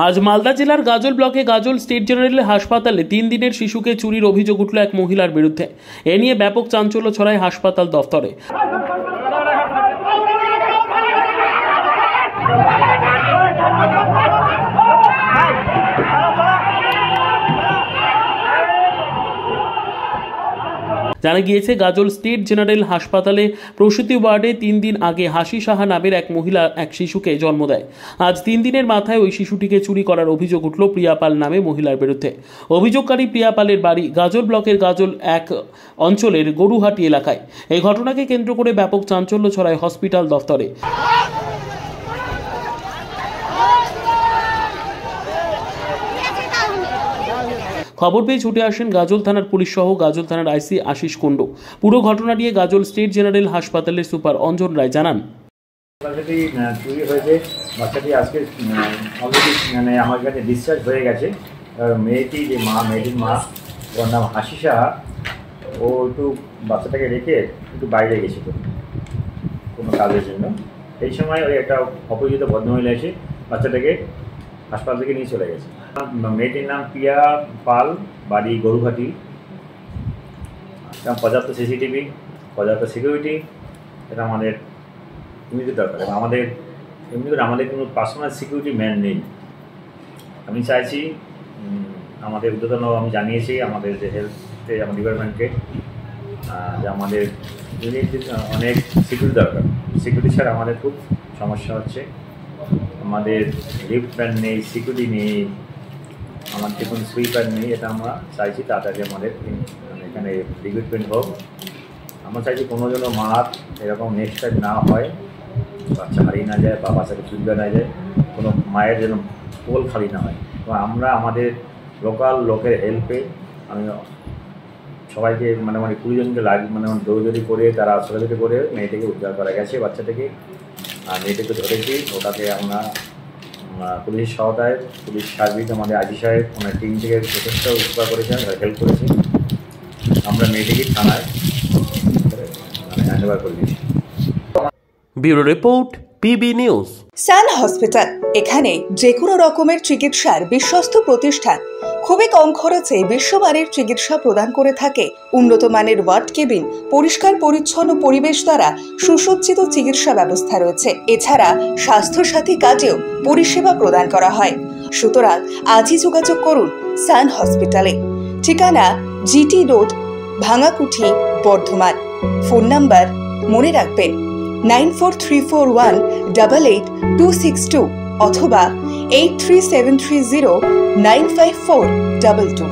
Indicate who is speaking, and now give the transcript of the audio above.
Speaker 1: আজ মালদা জেলার গাজল ব্লকে গাজল স্টেট জেনারেল হাসপাতালে 3 দিনের শিশুকে চুরির অভিযোগ উঠল এক মহিলার বিরুদ্ধে। এ নিয়ে ব্যাপক চাঞ্চল্য ছড়ায় হাসপাতাল দফতরে। জানা গিয়েছে, গাজল স্টেট জেনারেল হাসপাতালে প্রসূতি ওয়ার্ডে 3 দিন আগে হাসি সাহা নামের এক মহিলা এক শিশুকে জন্ম দেয়। আজ 3 দিনের মাথায় ওই শিশুটিকে চুরি করার অভিযোগ উঠল প্রিয়া পাল নামে মহিলার বিরুদ্ধে। অভিযোগকারী প্রিয়া পালের বাড়ি গাজল ব্লকের গাজল 1 অঞ্চলের গরুহাটি এলাকায়। এই ঘটনাকে কেন্দ্র করে ব্যাপক চাঞ্চল্য ছড়ায় হসপিটাল দফতরে। খবর পেয়ে ছুটে আসেন গাজল থানার পুলিশ সহ গাজল থানার আইসি আশিস কুণ্ডু। পুরো ঘটনা নিয়ে গাজল স্টেট জেনারেল হাসপাতালের সুপার অঞ্জন রায় জানান,
Speaker 2: চুরি হয়েছে, বাচ্চাটি আজকে অলরেডি আমার কাছে ডিসচার্জ হয়ে গেছে। মেয়েটির মা, ওর নাম হাসি সাহা, ও একটু বাচ্চাটাকে রেখে একটু বাইরে গেছিল কোনো কাজের জন্য। এই সময় ওই একটা অপরিচিত ভদ্রমহিলা এসে বাচ্চাটাকে হাসপাতাল থেকে নিয়ে চলে গেছে। মেয়েটির নাম প্রিয়া পাল, বাড়ি গরুঘাটি। পর্যাপ্ত সিসিটিভি, পর্যাপ্ত সিকিউরিটি, এটা আমাদের এমনিতে দরকার। আমাদের এমনি করে আমাদের কোনো পার্সোনাল সিকিউরিটি ম্যান নেই। আমি চাইছি, আমাদের ঊর্ধ্বতন আমি জানিয়েছি আমাদের যে হেলথে আমার ডিপার্টমেন্টকে, যে আমাদের অনেক সিকিউরিটি দরকার। সিকিউরিটি ছাড়া আমাদের খুব সমস্যা হচ্ছে। আমাদের লিফট ম্যান নেই, সিকিউরিটি নেই, আমাদের কোনো সুইপার নেই। এটা আমরা চাইছি তাড়াতাড়ি আমাদের এখানে রিক্রুটমেন্ট হোক। আমরা চাইছি কোনো যেন মার এরকম নেক্সট টাইম না হয়, বাচ্চা হারিয়ে না যায় বা বাচ্চাকে চুরি না যায়, কোনো মায়ের যেন কোল খালি না হয়। এবং আমরা আমাদের লোকাল লোকের হেল্পে আমি সবাইকে মানে 20 জনকে দৌড়দৌড়ি করে তারা ছোটাছুটি করে মেয়েটিকে উদ্ধার করা গেছে। বাচ্চাটাকে আর মেয়েটিকে ধরেছি। ওটাকে আমরা পুলিশের সহায়তায়, পুলিশ সার্ভিস আমাদের আইজি সাহেব ওনার টিম থেকে যথেষ্ট উপকার করেছেন, হেল্প করেছে। আমরা মেয়েটিকে থানায় হ্যান্ড ওভার করে দিয়েছি।
Speaker 1: Bureau report, PB news.
Speaker 3: Sun hospital, এখানে যে কোনো রকমের চিকিৎসার বিশ্বস্ত প্রতিষ্ঠান। খুবই কম খরচে বিশ্বমানের চিকিৎসা প্রদান করে থাকে। উন্নত মানের ওয়ার্ড কেবিন, পরিষ্কার পরিচ্ছন্ন পরিবেশ দ্বারা সুসজ্জিত চিকিৎসা ব্যবস্থা রয়েছে। এছাড়া স্বাস্থ্য সাথী কাজেও পরিষেবা প্রদান করা হয়। সুতরাং আজই যোগাযোগ করুন সান হসপিটালে। ঠিকানা GT road, Bhangakuthi, Bardhaman. Phone number মনে রাখবেন 9434188262 অথবা 83730954222।